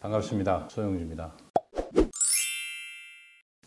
반갑습니다. 소영주입니다.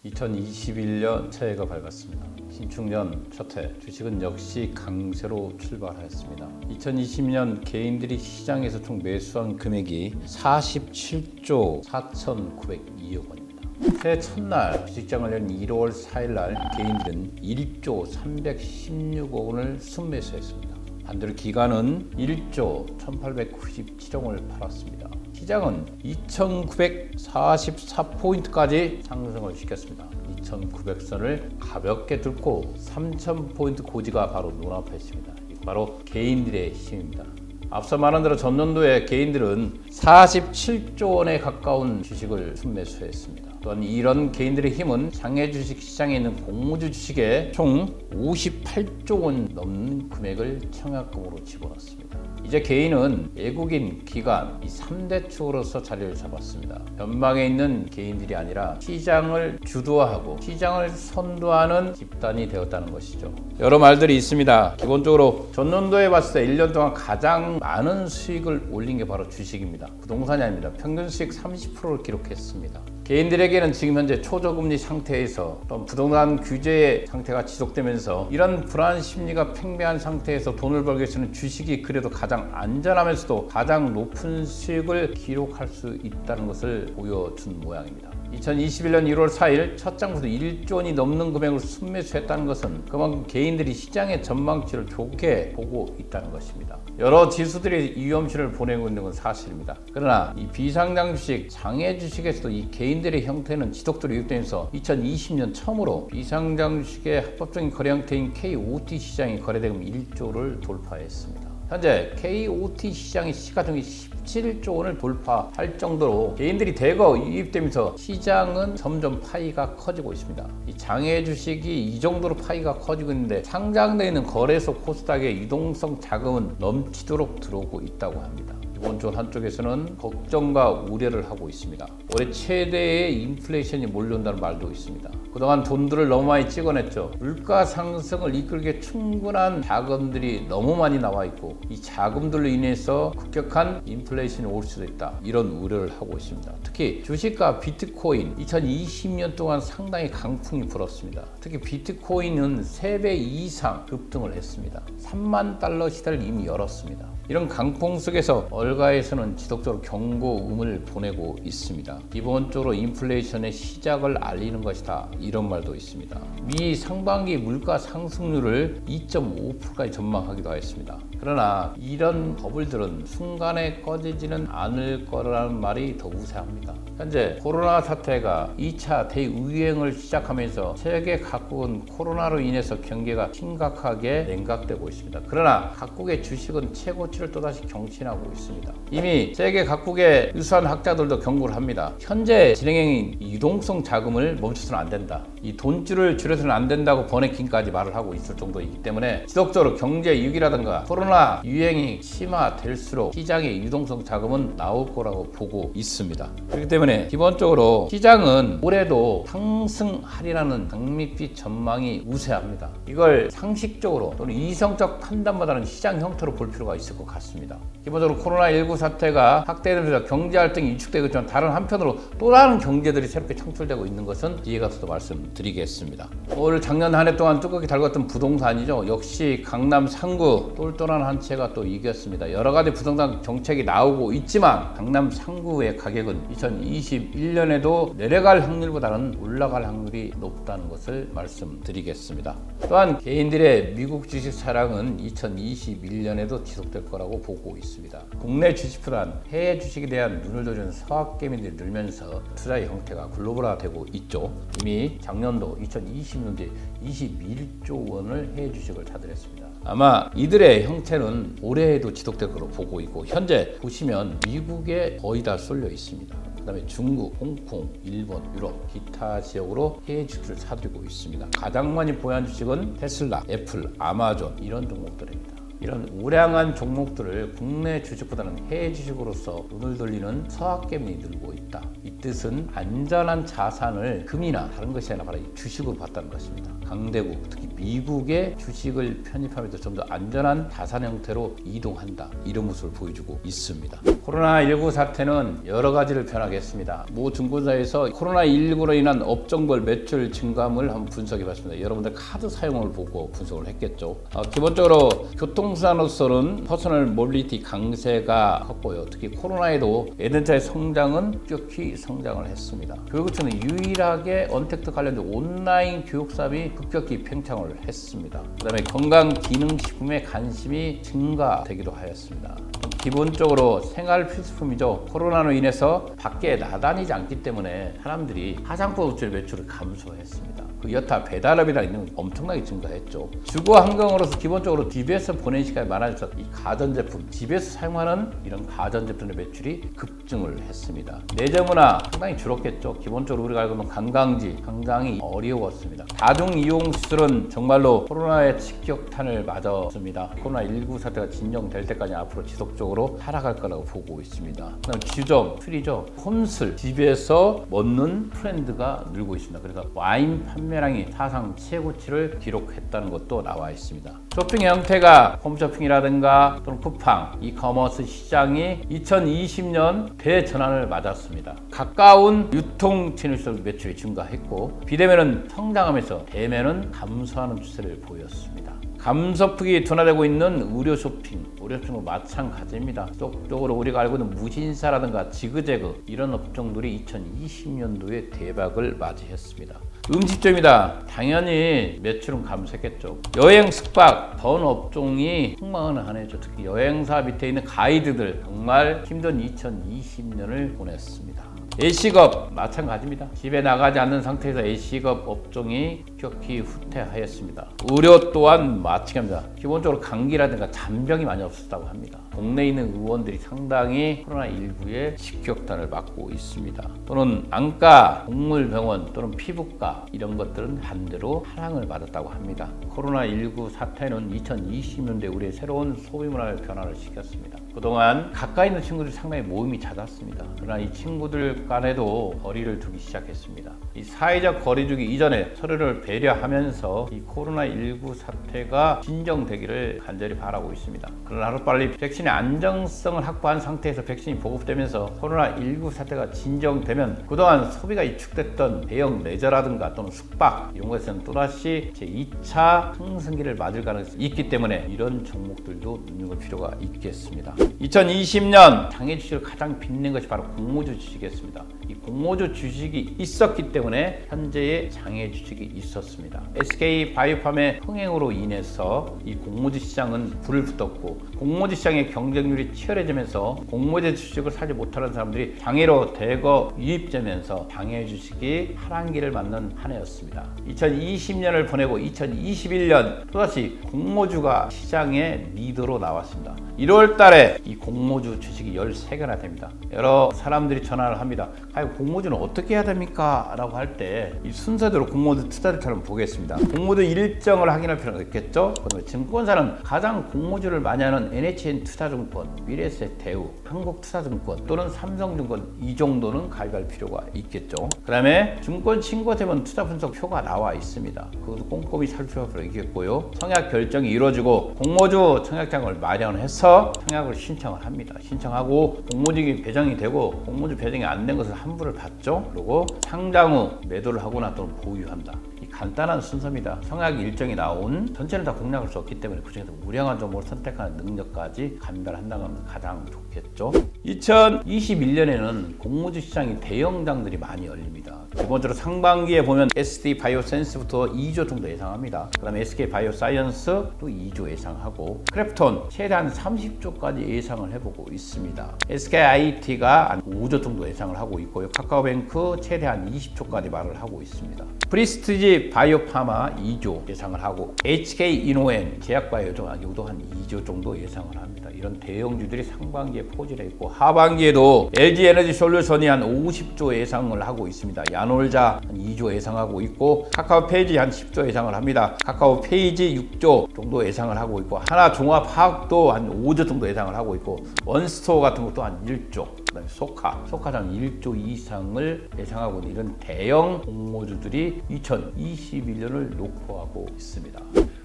2021년 새해가 밝았습니다. 신축년 첫 해 주식은 역시 강세로 출발하였습니다. 2020년 개인들이 시장에서 총 매수한 금액이 47조 4,902억 원입니다. 새해 첫날 주식장을 연 1월 4일 날 개인들은 1조 316억 원을 순매수했습니다. 반대로 기관은 1조 1,897억 원을 팔았습니다. 시장은 2,944포인트까지 상승을 시켰습니다. 2,900선을 가볍게 뚫고 3,000포인트 고지가 바로 눈앞에 있습니다. 이거 바로 개인들의 힘입니다. 앞서 말한 대로 전년도에 개인들은 47조 원에 가까운 주식을 순매수했습니다. 또한 이런 개인들의 힘은 장외 주식 시장에 있는 공모주 주식에 총 58조 원 넘는 금액을 청약금으로 집어넣습니다. 이제 개인은 외국인, 기관 이 3대 축으로서 자리를 잡았습니다. 전방에 있는 개인들이 아니라 시장을 주도하고 시장을 선도하는 집단이 되었다는 것이죠. 여러 말들이 있습니다. 기본적으로 전년도에 봤을 때 1년 동안 가장 많은 수익을 올린 게 바로 주식입니다. 부동산이 아닙니다. 평균 수익 30%를 기록했습니다. 개인들에게는 지금 현재 초저금리 상태에서 또 부동산 규제의 상태가 지속되면서 이런 불안 심리가 팽배한 상태에서 돈을 벌기 위해서는 주식이 그래도 가장 안전하면서도 가장 높은 수익을 기록할 수 있다는 것을 보여준 모양입니다. 2021년 1월 4일 첫 장부터 1조 원이 넘는 금액을 순매수했다는 것은 그만큼 개인들이 시장의 전망치를 좋게 보고 있다는 것입니다. 여러 지수들이 위험시를 보내고 있는 건 사실입니다. 그러나 이 비상장 주식, 장외 주식에서도 이 개인들의 형태는 지속적으로 유입되면서 2020년 처음으로 비상장 주식의 합법적인 거래 형태인 KOT 시장이 거래대금 1조를 돌파했습니다. 현재 KOT 시장의 시가총액이 17조 원을 돌파할 정도로 개인들이 대거 유입되면서 시장은 점점 파이가 커지고 있습니다. 이 장외 주식이 이 정도로 파이가 커지고 있는데 상장되어 있는 거래소 코스닥의 유동성 자금은 넘치도록 들어오고 있다고 합니다. 기본적으로 한쪽에서는 걱정과 우려를 하고 있습니다. 올해 최대의 인플레이션이 몰려온다는 말도 있습니다. 그동안 돈들을 너무 많이 찍어냈죠. 물가 상승을 이끌기에 충분한 자금들이 너무 많이 나와 있고 이 자금들로 인해서 급격한 인플레이션이 올 수도 있다. 이런 우려를 하고 있습니다. 특히 주식과 비트코인 2020년 동안 상당히 강풍이 불었습니다. 특히 비트코인은 3배 이상 급등을 했습니다. 3만 달러 시대를 이미 열었습니다. 이런 강풍 속에서 월가에서는 지속적으로 경고음을 보내고 있습니다. 기본적으로 인플레이션의 시작을 알리는 것이다. 이런 말도 있습니다. 미 상반기 물가 상승률을 2.5%까지 전망하기도 했습니다. 그러나 이런 버블들은 순간에 꺼지지는 않을 거라는 말이 더 우세합니다. 현재 코로나 사태가 2차 대유행을 시작하면서 세계 각국은 코로나로 인해서 경기가 심각하게 냉각되고 있습니다. 그러나 각국의 주식은 최고치를 또다시 경신하고 있습니다. 이미 세계 각국의 유수한 학자들도 경고를 합니다. 현재 진행형인 유동성 자금을 멈춰서는 안 된다. 이 돈줄을 줄여서는 안 된다고 버네킹까지 말을 하고 있을 정도이기 때문에 지속적으로 경제 위기라든가 코로나 유행이 심화될수록 시장의 유동성 자금은 나올 거라고 보고 있습니다. 그렇기 때문에 기본적으로 시장은 올해도 상승하리라는 장밋빛 전망이 우세합니다. 이걸 상식적으로 또는 이성적 판단보다는 시장 형태로 볼 필요가 있을 것 같습니다. 기본적으로 코로나19 사태가 확대되면서 경제 활동이 위축되고 있지만 다른 한편으로 또 다른 경제들이 새롭게 창출되고 있는 것은 뒤에 가서도 말씀드리겠습니다. 올 작년 한 해 동안 뚜껑이 달궜던 부동산이죠. 역시 강남 3구 똘똘한 한 채가 또 이겼습니다. 여러 가지 부동산 정책이 나오고 있지만 강남 3구의 가격은 2021년에도 내려갈 확률보다는 올라갈 확률이 높다는 것을 말씀드리겠습니다. 또한 개인들의 미국 주식 사랑은 2021년에도 지속될 거라고 보고 있습니다. 국내 주식보다는 해외 주식에 대한 눈을 돌리는 서학개미들이 늘면서 투자의 형태가 글로벌화되고 있죠. 이미 작년도 2020년도에 21조 원을 해외 주식을 사들였습니다. 아마 이들의 형태는 올해에도 지속될 거로 보고 있고 현재 보시면 미국에 거의 다 쏠려 있습니다. 그 다음에 중국, 홍콩, 일본, 유럽, 기타 지역으로 해외 주식을 사들이고 있습니다. 가장 많이 보유한 주식은 테슬라, 애플, 아마존 이런 종목들입니다. 이런 우량한 종목들을 국내 주식보다는 해외 주식으로서 눈을 돌리는 서학개미이 늘고 있다. 이 뜻은 안전한 자산을 금이나 다른 것이 아니라 바로 주식으로 봤다는 것입니다. 강대국, 특히 미국의 주식을 편입하면서 좀 더 안전한 자산 형태로 이동한다. 이런 모습을 보여주고 있습니다. 코로나19 사태는 여러 가지를 변하게 했습니다. 모 증권사에서 코로나19로 인한 업종별 매출 증감을 한번 분석해 봤습니다. 여러분들 카드 사용을 보고 분석을 했겠죠. 기본적으로 교통수단으로서는 퍼스널 모빌리티 강세가 컸고요. 특히 코로나에도 에덴차의 성장은 급격히 성장을 했습니다. 교육부처는 유일하게 언택트 관련된 온라인 교육 사업이 급격히 팽창을 했습니다. 그 다음에 건강기능식품에 관심이 증가되기도 하였습니다. 기본적으로 생활 필수품이죠. 코로나로 인해서 밖에 나다니지 않기 때문에 사람들이 화장품 업체 매출을 감소했습니다. 그 여타 배달업이라는 있는 엄청나게 증가했죠. 주거 환경으로서 기본적으로 집에서 보내는 시간이 많아져서 이 가전제품, 집에서 사용하는 이런 가전제품의 매출이 급증을 했습니다. 내재문화 상당히 줄었겠죠. 기본적으로 우리가 알고 있는 관광지 상당히 어려웠습니다. 다중이용시설은 정말로 코로나의 직격탄을 맞았습니다. 코로나19 사태가 진정될 때까지 앞으로 지속적으로 하락할 거라고 보고 있습니다. 그다음 주점, 술이죠. 홈술, 집에서 먹는 트렌드가 늘고 있습니다. 그래서 와인 판매량이 사상 최고치를 기록했다는 것도 나와 있습니다. 쇼핑 형태가 홈쇼핑이라든가 또는 쿠팡, 이커머스 시장이 2020년 대전환을 맞았습니다. 가까운 유통 채널 매출이 증가했고 비대면은 성장하면서 대면은 감소하는 추세를 보였습니다. 감소폭이 둔화되고 있는 의료 쇼핑도 마찬가지입니다. 쪽으로 우리가 알고 있는 무신사라든가 지그재그 이런 업종들이 2020년도에 대박을 맞이했습니다. 음식점이다. 당연히 매출은 감소했겠죠. 여행, 숙박, 던 업종이 흥망을 한 해죠. 특히 여행사 밑에 있는 가이드들 정말 힘든 2020년을 보냈습니다. A식업 마찬가지입니다. 집에 나가지 않는 상태에서 A식업 업종이 급격히 후퇴하였습니다. 의료 또한 마찬가지입니다. 기본적으로 감기라든가 잔병이 많이 없었다고 합니다. 국내에 있는 의원들이 상당히 코로나19의 직격탄을 맞고 있습니다. 또는 안과, 동물병원 또는 피부과 이런 것들은 반대로 하락을 받았다고 합니다. 코로나19 사태는 2020년대 우리의 새로운 소비 문화의 변화를 시켰습니다. 그동안 가까이 있는 친구들이 상당히 모임이 잦았습니다. 그러나 이 친구들 간에도 거리를 두기 시작했습니다. 이 사회적 거리두기 이전에 서로를 배려하면서 이 코로나19 사태가 진정되기를 간절히 바라고 있습니다. 그러나 하루빨리 백신의 안정성을 확보한 상태에서 백신이 보급되면서 코로나19 사태가 진정되면 그동안 소비가 위축됐던 대형 레저라든가 또는 숙박 이런 것에서는 또다시 제2차 상승기를 맞을 가능성이 있기 때문에 이런 종목들도 눈여볼 필요가 있겠습니다. 2020년 장애 주식을 가장 빛낸 것이 바로 공모주 주식이었습니다. 이 공모주 주식이 있었기 때문에 현재의 장애 주식이 있었습니다. SK 바이오팜의 흥행으로 인해서 이 공모주 시장은 불을 붙었고 공모주 시장의 경쟁률이 치열해지면서 공모주 주식을 사지 못하는 사람들이 장애로 대거 유입되면서 장애 주식이 하란기를 맞는 한 해였습니다. 2020년을 보내고 2021년 또다시 공모주가 시장의 리더로 나왔습니다. 1월 달에 이 공모주 주식이 13개나 됩니다. 여러 사람들이 전화를 합니다. 공모주는 어떻게 해야 됩니까? 라고 할 때 이 순서대로 공모주 투자들처럼 보겠습니다. 공모주 일정을 확인할 필요가 있겠죠? 그다음에 증권사는 가장 공모주를 많이 하는 NHN 투자증권, 미래에셋 대우, 한국투자증권 또는 삼성증권 이 정도는 가입할 필요가 있겠죠. 그 다음에 증권 신고되면 투자 분석 표가 나와 있습니다. 그것도 꼼꼼히 살펴볼 필요가 있겠고요. 청약 결정이 이루어지고 공모주 청약장을 마련해서 청약을 신청을 합니다. 신청하고 공모주가 배정이 되고 공모주 배정이 안 된 것을 환불을 받죠. 그리고 상장 후 매도를 하거나 또는 보유한다. 이 간단한 순서입니다. 청약 일정이 나온 전체는 다 공략할 수 없기 때문에 그중에서 우량한 종목을 선택하는 능력까지 감별한다면 가장 좋겠죠. 2021년에는 공모주 시장이 대형장들이 많이 열립니다. 기본적으로 상반기에 보면 SD 바이오센스부터 2조 정도 예상합니다. 그 다음에 SK 바이오사이언스도 2조 예상하고 크래프톤 최대한 30조까지 예상을 해보고 있습니다. SK IT가 한 5조 정도 예상을 하고 하고 있고요. 카카오뱅크 최대한 20조까지 말을 하고 있습니다. 프리스티지 바이오파마 2조 예상을 하고 HK이노엔 제약바이오죠. 이것도 한 2조 정도 예상을 합니다. 이런 대형주들이 상반기에 포진해 있고 하반기에도 LG에너지솔루션이 한 50조 예상을 하고 있습니다. 야놀자 한 2조 예상하고 있고 카카오페이지 한 10조 예상을 합니다. 카카오페이지 6조 정도 예상을 하고 있고 하나종합화학도 한 5조 정도 예상을 하고 있고 원스토어 같은 것도 한 1조, 그다음에 소카장 1조 이상을 예상하고 있는 이런 대형 공모주들이 2021년을 녹포하고 있습니다.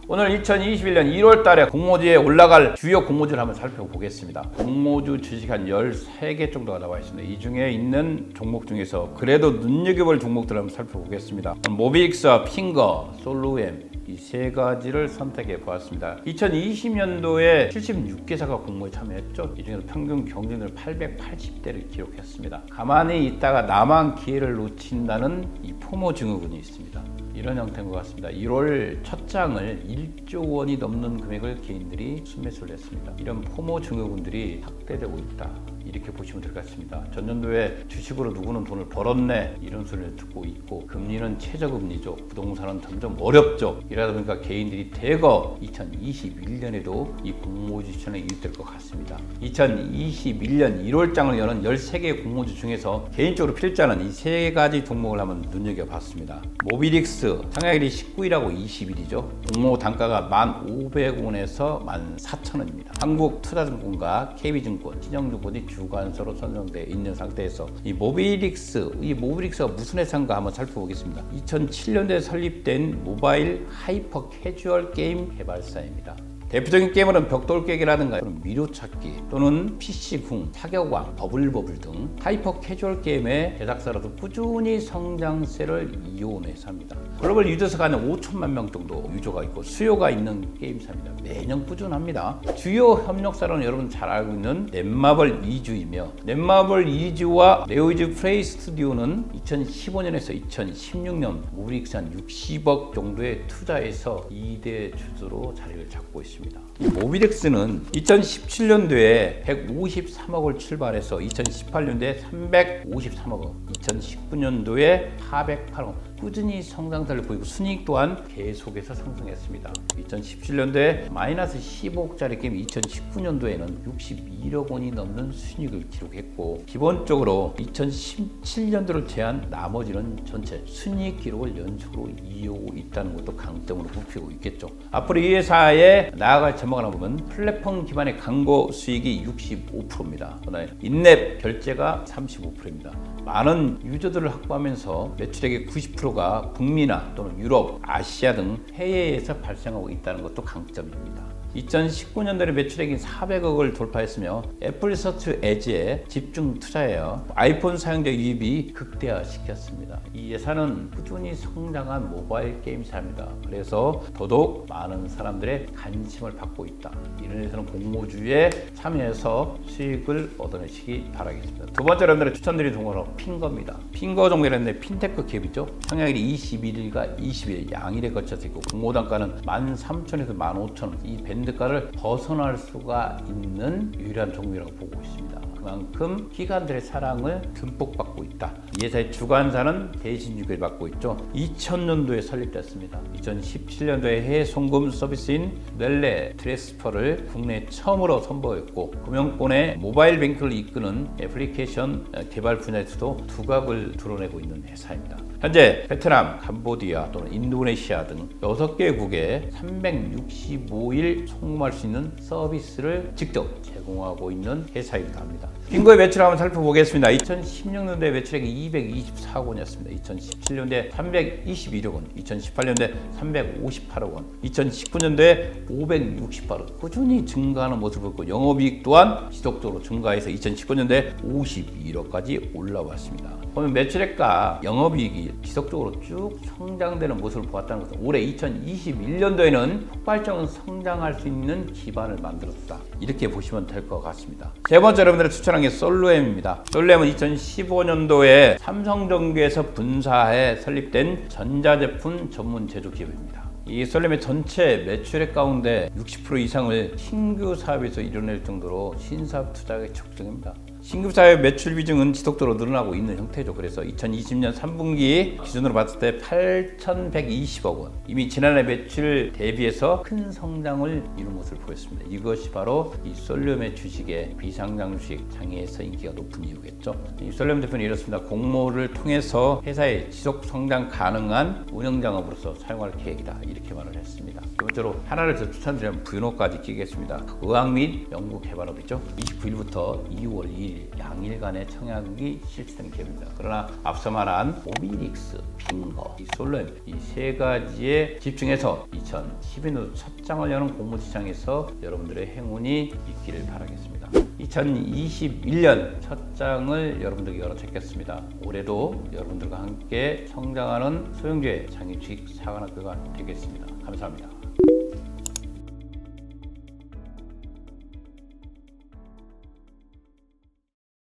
오늘 2021년 1월 달에 공모주에 올라갈 주요 공모주를 한번 살펴보겠습니다. 공모주 주식 한 13개 정도가 나와 있습니다. 이 중에 있는 종목 중에서 그래도 눈여겨볼 종목들을 한번 살펴보겠습니다. 모비익스와 핑거, 솔루엠 이 세 가지를 선택해 보았습니다. 2020년도에 76개사가 공모에 참여했죠. 이 중에서 평균 경쟁률 880대를 기록했습니다. 가만히 있다가 나만 기회를 놓친다는 이 포모 증후군이 있습니다. 이런 형태인 것 같습니다. 1월 첫 장을 1조 원이 넘는 금액을 개인들이 순매수를 했습니다. 이런 포모 증후군들이 확대되고 있다. 이렇게 보시면 될 것 같습니다. 전년도에 주식으로 누구는 돈을 벌었네 이런 소리를 듣고 있고 금리는 최저금리죠. 부동산은 점점 어렵죠. 이러다 보니까 개인들이 대거 2021년에도 이 공모주 시장에 유입될 것 같습니다. 2021년 1월장을 여는 13개 공모주 중에서 개인적으로 필자는 이 세 가지 종목을 한번 눈여겨봤습니다. 모비릭스 상향일이 19일하고 20일이죠. 공모 단가가 1,500원에서 14,000원입니다. 한국투자증권과 KB증권, 신영증권이 주관사로 선정되어 있는 상태에서 이 모비릭스가 무슨 회사인가 한번 살펴보겠습니다. 2007년도에 설립된 모바일 하이퍼 캐주얼 게임 개발사입니다. 대표적인 게임은 벽돌깨기라든가 미로찾기 또는 PC궁, 사격왕, 버블버블 등 하이퍼 캐주얼 게임의 제작사로도 꾸준히 성장세를 이어온 회사입니다. 글로벌 유저수가 한 5천만 명 정도 유저가 있고 수요가 있는 게임사입니다. 매년 꾸준합니다. 주요 협력사로는 여러분 잘 알고 있는 넷마블 이주이며 넷마블 이주와 네오이즈 플레이 스튜디오는 2015년에서 2016년 모비릭스 한 60억 정도의 투자해서 2대 주주로 자리를 잡고 있습니다. 이 모비릭스는 2017년도에 153억을 출발해서 2018년도에 353억 원, 2019년도에 408억 꾸준히 성장세를 보이고 순이익 또한 계속해서 상승했습니다. 2017년도에 마이너스 15억짜리 게임 2019년도에는 61억 원이 넘는 순이익을 기록했고 기본적으로 2017년도를 제한 나머지는 전체 순이익 기록을 연속으로 이어오고 있다는 것도 강점으로 꼽히고 있겠죠. 앞으로 이 회사의 나아갈 전망을 보면 플랫폼 기반의 광고 수익이 65%입니다. 그다음에 인앱 결제가 35%입니다. 많은 유저들을 확보하면서 매출액의 90%가 북미나 또는 유럽, 아시아 등 해외에서 발생하고 있다는 것도 강점입니다. 2019년도에 매출액이 400억을 돌파했으며 애플 서치 에즈에 집중 투자하여 아이폰 사용자 유입이 극대화시켰습니다. 이 회사는 꾸준히 성장한 모바일 게임사입니다. 그래서 더더욱 많은 사람들의 관심을 받고 있다. 이런 회사는 공모주에 참여해서 수익을 얻어내시기 바라겠습니다. 두 번째 여러분들의 추천드린 종목은 핑거입니다. 핑거 종목이라는데 핀테크 기업이죠. 상향일이 21일과 20일 양일에 걸쳐서 있고 공모 단가는 13,000원에서 15,000원 이 밴드가를 벗어날 수가 있는 유일한 종목이라고 보고 있습니다. 그만큼 기관들의 사랑을 듬뿍 받고 있다. 이 회사의 주관사는 대신주기를 받고 있죠. 2000년도에 설립됐습니다. 2017년도에 해외 송금 서비스인 넬레 트랜스퍼를 국내 처음으로 선보였고 금융권의 모바일 뱅크를 이끄는 애플리케이션 개발 분야에서도 두각을 드러내고 있는 회사입니다. 현재 베트남, 캄보디아 또는 인도네시아 등 6개국에 365일 송금할 수 있는 서비스를 직접 제공하고 있는 회사이기도 합니다. 핑거의 매출을 한번 살펴보겠습니다. 2016년도에 매출액이 224억 원이었습니다. 2017년도에 321억 원, 2018년도에 358억 원, 2019년도에 568억 원 꾸준히 증가하는 모습을 보고 영업이익 또한 지속적으로 증가해서 2019년도에 51억까지 올라왔습니다. 보면 매출액과 영업이익이 지속적으로 쭉 성장되는 모습을 보았다는 것은 올해 2021년도에는 폭발적인 성장할 수 있는 기반을 만들었다. 이렇게 보시면 될 것 같습니다. 세 번째 여러분들의 추천한 게 솔루엠입니다. 솔루엠은 2015년도에 삼성전기에서 분사해 설립된 전자제품 전문 제조 기업입니다. 이 솔루엠의 전체 매출액 가운데 60% 이상을 신규 사업에서 이뤄낼 정도로 신사업 투자가 적극적입니다. 신급사회 매출 비중은 지속적으로 늘어나고 있는 형태죠. 그래서 2020년 3분기 기준으로 봤을 때 8,120억 원. 이미 지난해 매출 대비해서 큰 성장을 이룬 모습을 보였습니다. 이것이 바로 이 솔륨의 주식의 비상장 주식 장에서 인기가 높은 이유겠죠. 이 솔륨 대표는 이렇습니다. 공모를 통해서 회사의 지속 성장 가능한 운영 장업으로서 사용할 계획이다. 이렇게 말을 했습니다. 두 번째로 하나를 더 추천드리면 부유노까지 끼겠습니다. 의학 및 연구 개발업이죠. 29일부터 2월 2일 양일간의 청약이 실시되는 기업입니다. 그러나 앞서 말한 오미닉스, 핑거, 이 솔렘 이 세 가지에 집중해서 2012년도 첫 장을 여는 공모시장에서 여러분들의 행운이 있기를 바라겠습니다. 2021년 첫 장을 여러분들께 열어드리겠습니다. 올해도 여러분들과 함께 성장하는 소형주의 장유주식 사관학교가 되겠습니다. 감사합니다.